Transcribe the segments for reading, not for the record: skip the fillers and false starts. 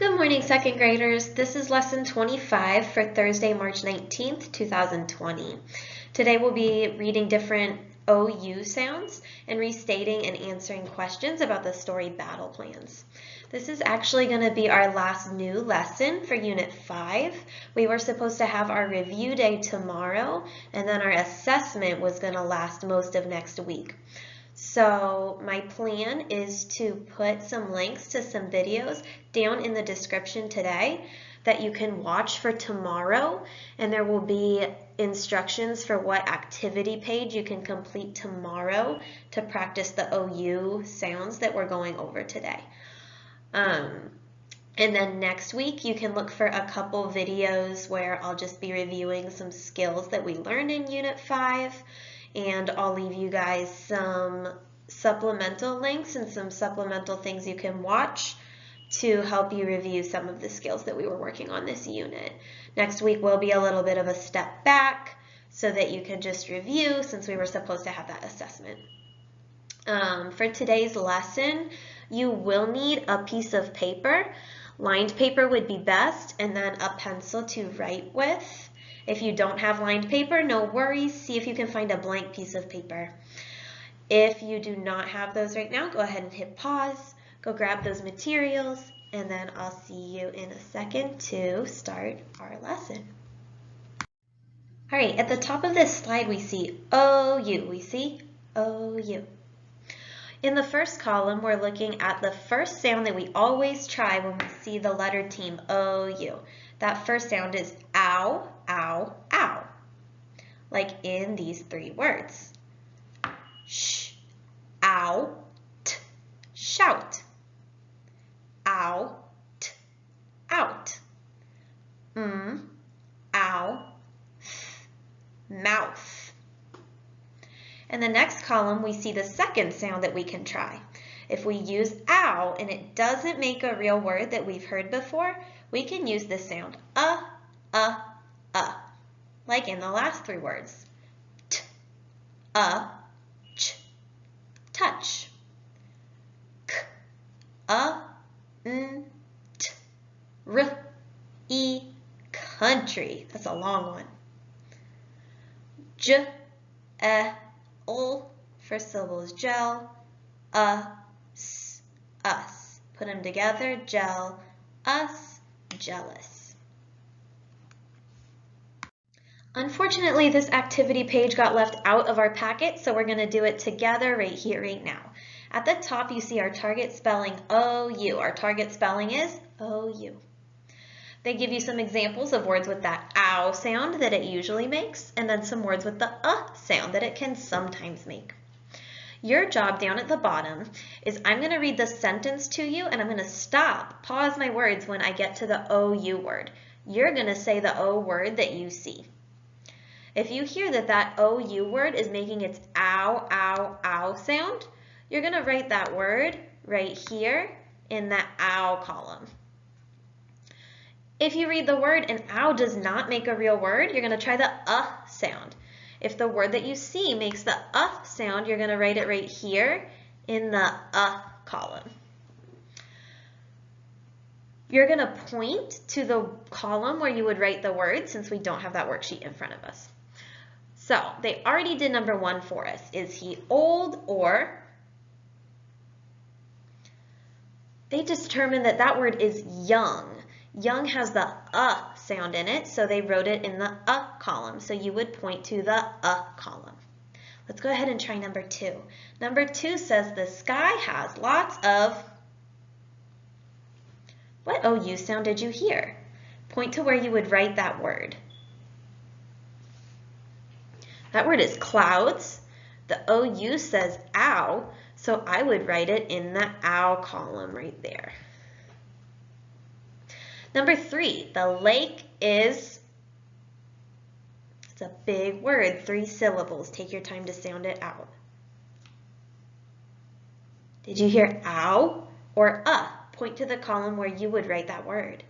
Good morning, second graders. This is lesson 25 for Thursday, March 19th, 2020. Today we'll be reading different OU sounds and restating and answering questions about the story Battle Plans. This is actually going to be our last new lesson for Unit 5. We were supposed to have our review day tomorrow, and then our assessment was going to last most of next week. So my plan is to put some links to some videos down in the description today that you can watch for tomorrow, and there will be instructions for what activity page you can complete tomorrow to practice the OU sounds that we're going over today. And then next week you can look for a couple videos where I'll just be reviewing some skills that we learned in Unit 5. And I'll leave you guys some supplemental links and some supplemental things you can watch to help you review some of the skills that we were working on this unit. Next week will be a little bit of a step back so that you can just review since we were supposed to have that assessment. For today's lesson, you will need a piece of paper. Lined paper would be best, and then a pencil to write with. If you don't have lined paper, no worries. See if you can find a blank piece of paper. If you do not have those right now, go ahead and hit pause, go grab those materials, and then I'll see you in a second to start our lesson. All right, at the top of this slide, we see OU. We see OU. In the first column, we're looking at the first sound that we always try when we see the letter team OU. That first sound is ow, ow, ow, like in these three words. Sh, ow, t, shout. Ow, t, out. Ow, th, mouth. In the next column, we see the second sound that we can try. If we use ow and it doesn't make a real word that we've heard before, we can use this sound, like in the last three words. T, ch, touch. K, n, t, r, e, country. That's a long one. J, l for syllables, gel, s, us. Put them together, gel, us, jealous. Unfortunately, this activity page got left out of our packet, so we're going to do it together right here, right now. At the top, you see our target spelling OU. Our target spelling is OU. They give you some examples of words with that ow sound that it usually makes, and then some words with the sound that it can sometimes make. Your job down at the bottom is I'm going to read the sentence to you, and I'm going to pause my words when I get to the OU word. You're going to say the O word that you see. If you hear that OU word is making its ow, ow, ow sound, you're going to write that word right here in the ow column. If you read the word and ow does not make a real word, you're going to try the sound. If the word that you see makes the sound, you're going to write it right here in the column. You're going to point to the column where you would write the word since we don't have that worksheet in front of us. So they already did number 1 for us. Is he old or? They determined that word is young. Young has the sound in it, so they wrote it in the column. So you would point to the column. Let's go ahead and try number 2. Number 2 says the sky has lots of. What OU sound did you hear? Point to where you would write that word. That word is clouds. The OU says ow, so I would write it in the ow column right there. Number 3, the lake is, it's a big word, 3 syllables. Take your time to sound it out. Did you hear ow or Point to the column where you would write that word.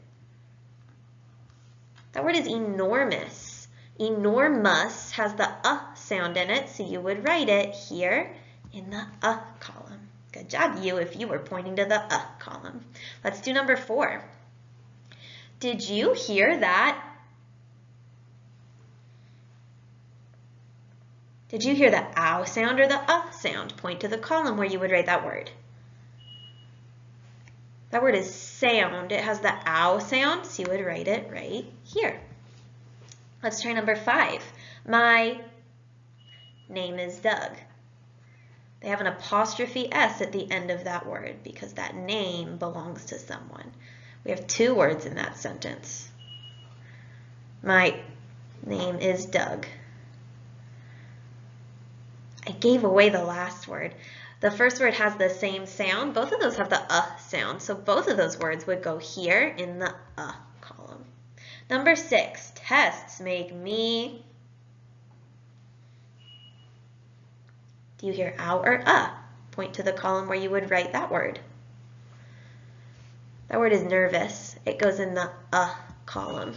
That word is enormous. Enormous has the sound in it, so you would write it here in the column. Good job, you, if you were pointing to the column. Let's do number 4. Did you hear that? Did you hear the ow sound or the sound? Point to the column where you would write that word. That word is sound. It has the ow sound, so you would write it right here. Let's try number 5. My name is Doug. They have an apostrophe S at the end of that word because that name belongs to someone. We have 2 words in that sentence. My name is Doug. I gave away the last word. The first word has the same sound. Both of those have the sound, so both of those words would go here in the column. Number 6, tests make me. Do you hear ow or Point to the column where you would write that word. That word is nervous. It goes in the column.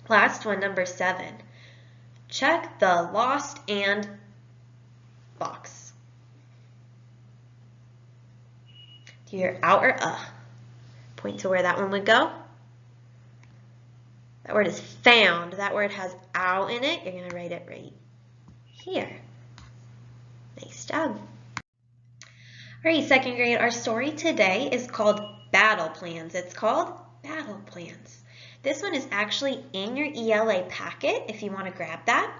Last one, number 7. Check the lost and box. Do you hear ow or Point to where that one would go. That word is found. That word has ow in it. You're going to write it right here. Nice job. All right, 2nd grade, our story today is called Battle Plans. It's called Battle Plans. This one is actually in your ELA packet if you want to grab that.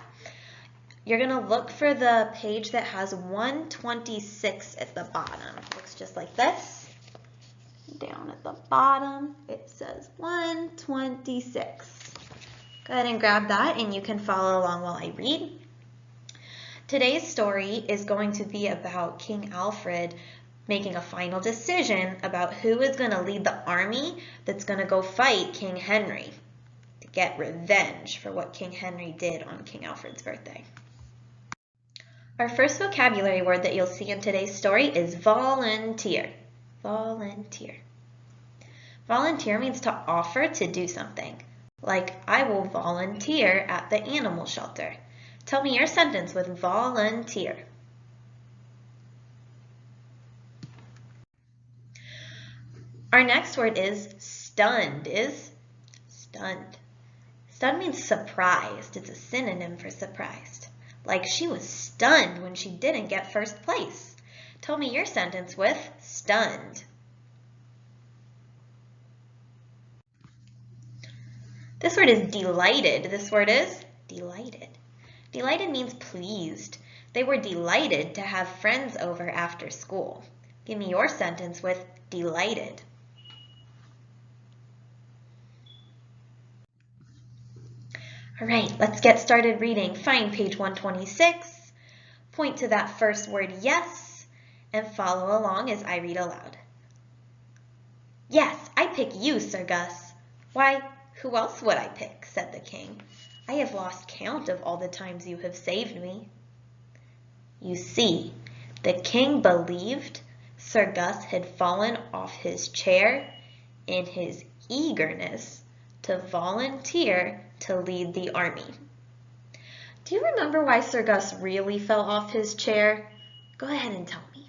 You're going to look for the page that has 126 at the bottom. It looks just like this. Down at the bottom, it says 126. Go ahead and grab that and you can follow along while I read. Today's story is going to be about King Alfred making a final decision about who is going to lead the army that's going to go fight King Henry to get revenge for what King Henry did on King Alfred's birthday. Our first vocabulary word that you'll see in today's story is volunteer. Volunteer. Volunteer means to offer to do something. Like, I will volunteer at the animal shelter. Tell me your sentence with volunteer. Our next word is stunned. Stunned. Stunned means surprised. It's a synonym for surprised. Like, she was stunned when she didn't get first place. Tell me your sentence with stunned. This word is delighted. This word is delighted. Delighted means pleased. They were delighted to have friends over after school. Give me your sentence with delighted. All right, let's get started reading. Find page 126. Point to that first word, yes, and follow along as I read aloud. Yes, I pick you, Sir Gus. Why, who else would I pick? Said the king. I have lost count of all the times you have saved me. You see, the king believed Sir Gus had fallen off his chair in his eagerness to volunteer to lead the army. Do you remember why Sir Gus really fell off his chair? Go ahead and tell me.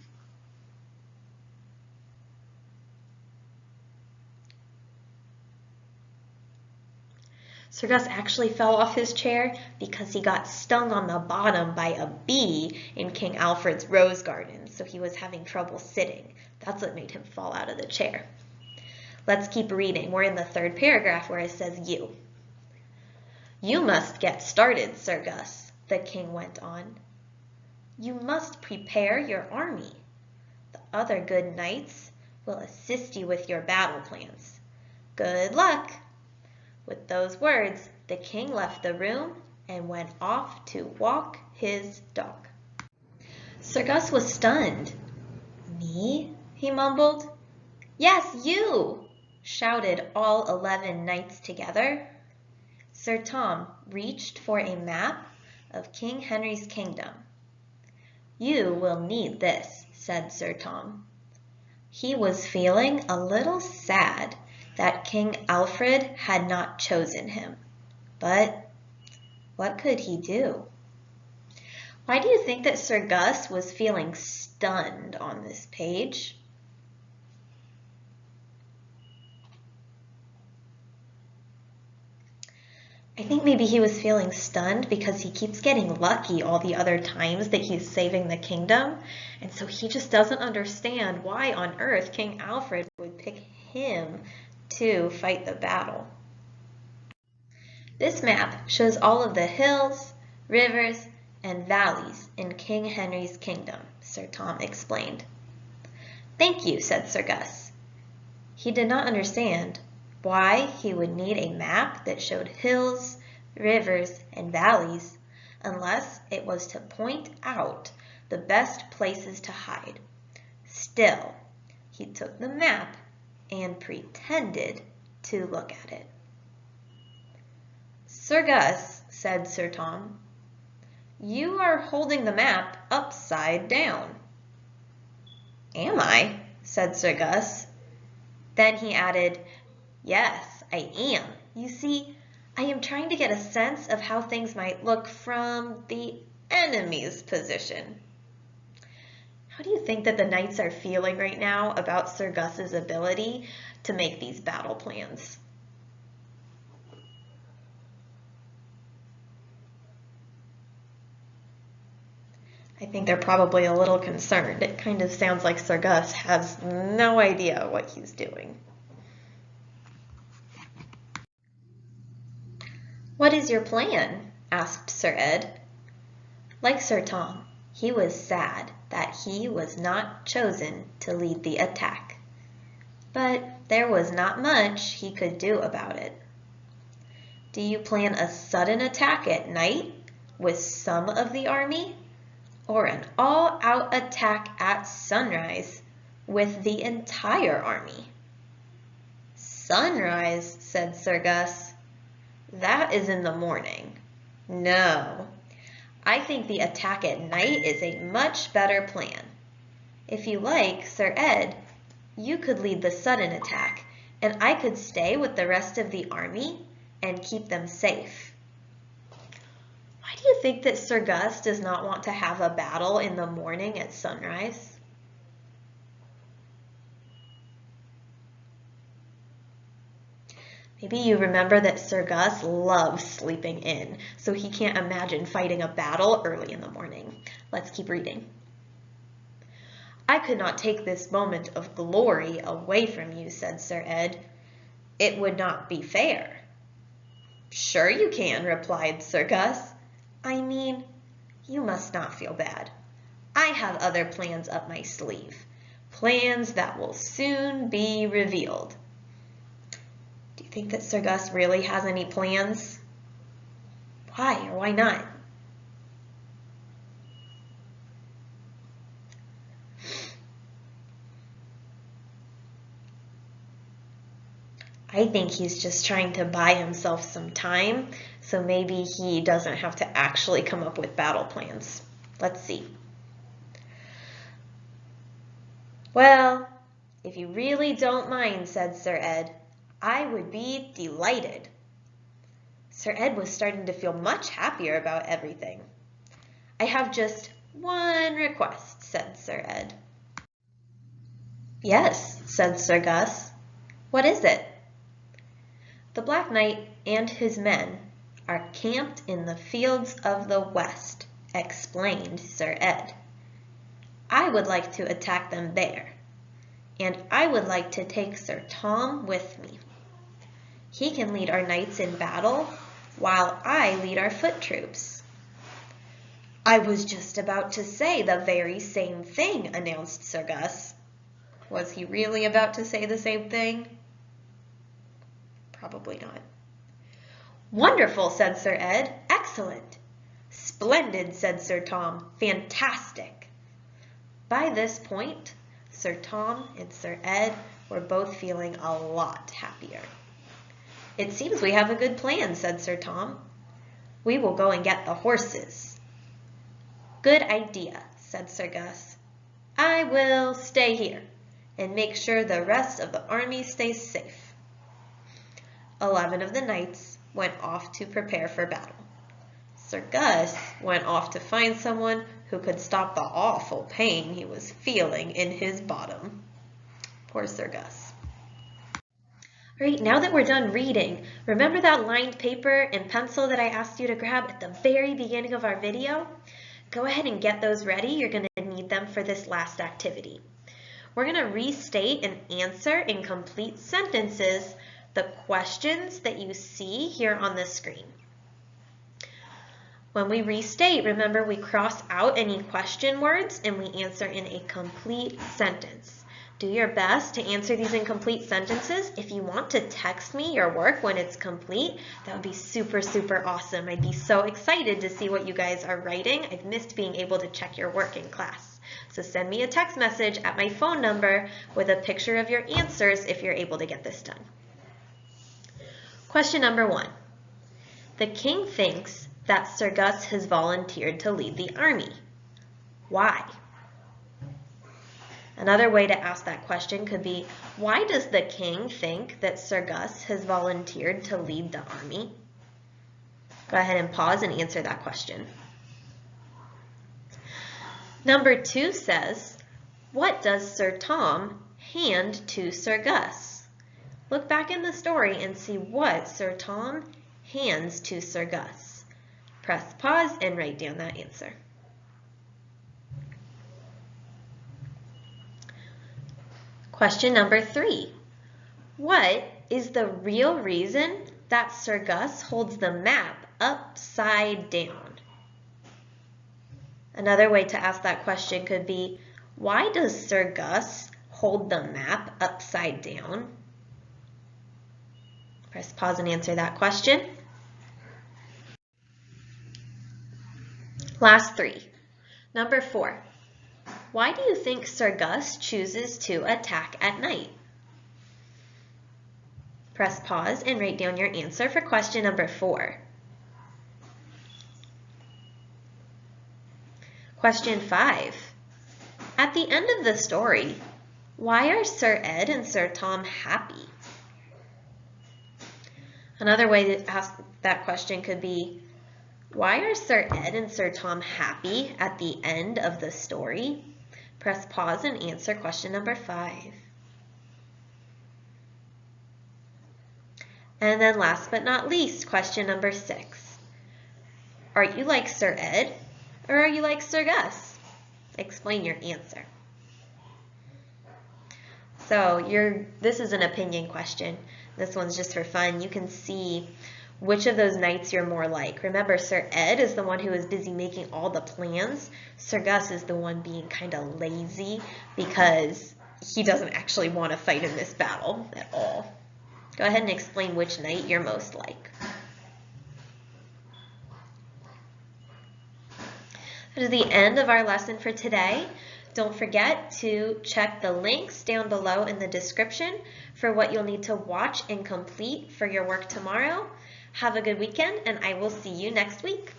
Sir Gus actually fell off his chair because he got stung on the bottom by a bee in King Alfred's rose garden, so he was having trouble sitting. That's what made him fall out of the chair. Let's keep reading. We're in the 3rd paragraph where it says you. You must get started, Sir Gus, the king went on. You must prepare your army. The other good knights will assist you with your battle plans. Good luck. With those words, the king left the room and went off to walk his dog. Sir Gus was stunned. Me? He mumbled. Yes, you! Shouted all 11 knights together. Sir Tom reached for a map of King Henry's kingdom. You will need this, said Sir Tom. He was feeling a little sad that King Alfred had not chosen him. But what could he do? Why do you think that Sir Gus was feeling stunned on this page? I think maybe he was feeling stunned because he keeps getting lucky all the other times that he's saving the kingdom, and so he just doesn't understand why on earth King Alfred would pick him to fight the battle. This map shows all of the hills, rivers, and valleys in King Henry's kingdom, Sir Tom explained. Thank you, said Sir Gus. He did not understand why he would need a map that showed hills, rivers, and valleys unless it was to point out the best places to hide. Still, he took the map and pretended to look at it. Sir Gus, said Sir Tom, you are holding the map upside down. Am I? Said Sir Gus. Then he added, yes, I am. You see, I am trying to get a sense of how things might look from the enemy's position. How do you think that the knights are feeling right now about Sir Gus's ability to make these battle plans? I think they're probably a little concerned. It kind of sounds like Sir Gus has no idea what he's doing. What is your plan? Asked Sir Ed. Like Sir Tom, he was sad that he was not chosen to lead the attack. But there was not much he could do about it. Do you plan a sudden attack at night with some of the army? Or an all-out attack at sunrise with the entire army? Sunrise, said Sir Gus. That is in the morning. No, I think the attack at night is a much better plan. If you like, Sir Ed, you could lead the sudden attack, and I could stay with the rest of the army and keep them safe. Why do you think that Sir Gus does not want to have a battle in the morning at sunrise? Maybe you remember that Sir Gus loves sleeping in, so he can't imagine fighting a battle early in the morning. Let's keep reading. I could not take this moment of glory away from you, said Sir Ed. It would not be fair. Sure you can, replied Sir Gus. I mean, you must not feel bad. I have other plans up my sleeve, plans that will soon be revealed. Do you think that Sir Gus really has any plans? Why or why not? I think he's just trying to buy himself some time, so maybe he doesn't have to actually come up with battle plans. Let's see. Well, if you really don't mind, said Sir Ed, I would be delighted. Sir Ed was starting to feel much happier about everything. I have just one request, said Sir Ed. Yes, said Sir Gus. What is it? The Black Knight and his men are camped in the fields of the west, explained Sir Ed. I would like to attack them there, and I would like to take Sir Tom with me. He can lead our knights in battle, while I lead our foot troops. I was just about to say the very same thing, announced Sir Gus. Was he really about to say the same thing? Probably not. Wonderful, said Sir Ed. Excellent. Splendid, said Sir Tom. Fantastic. By this point, Sir Tom and Sir Ed were both feeling a lot happier. It seems we have a good plan, said Sir Tom. We will go and get the horses. Good idea, said Sir Gus. I will stay here and make sure the rest of the army stays safe. 11 of the knights went off to prepare for battle. Sir Gus went off to find someone who could stop the awful pain he was feeling in his bottom. Poor Sir Gus. All right, now that we're done reading, remember that lined paper and pencil that I asked you to grab at the very beginning of our video? Go ahead and get those ready. You're going to need them for this last activity. We're going to restate and answer in complete sentences the questions that you see here on the screen. When we restate, remember we cross out any question words and we answer in a complete sentence. Do your best to answer these in complete sentences. If you want to text me your work when it's complete, that would be super, super awesome. I'd be so excited to see what you guys are writing. I've missed being able to check your work in class. So send me a text message at my phone number with a picture of your answers if you're able to get this done. Question number 1. The king thinks that Sir Gus has volunteered to lead the army. Why? Another way to ask that question could be, why does the king think that Sir Gus has volunteered to lead the army? Go ahead and pause and answer that question. Number 2 says, what does Sir Tom hand to Sir Gus? Look back in the story and see what Sir Tom hands to Sir Gus. Press pause and write down that answer. Question number 3. What is the real reason that Sir Gus holds the map upside down? Another way to ask that question could be, why does Sir Gus hold the map upside down? Press pause and answer that question. Last 3. Number 4. Why do you think Sir Gus chooses to attack at night? Press pause and write down your answer for question number 4. Question 5. At the end of the story, why are Sir Ed and Sir Tom happy? Another way to ask that question could be, why are Sir Ed and Sir Tom happy at the end of the story? Press pause and answer question number 5. And then last but not least, question number 6. Are you like Sir Ed or are you like Sir Gus? Explain your answer. So this is an opinion question. This one's just for fun. You can see which of those knights you're more like. Remember, Sir Ed is the one who is busy making all the plans. Sir Gus is the one being kind of lazy because he doesn't actually want to fight in this battle at all. Go ahead and explain which knight you're most like. That is the end of our lesson for today. Don't forget to check the links down below in the description for what you'll need to watch and complete for your work tomorrow. Have a good weekend, and I will see you next week.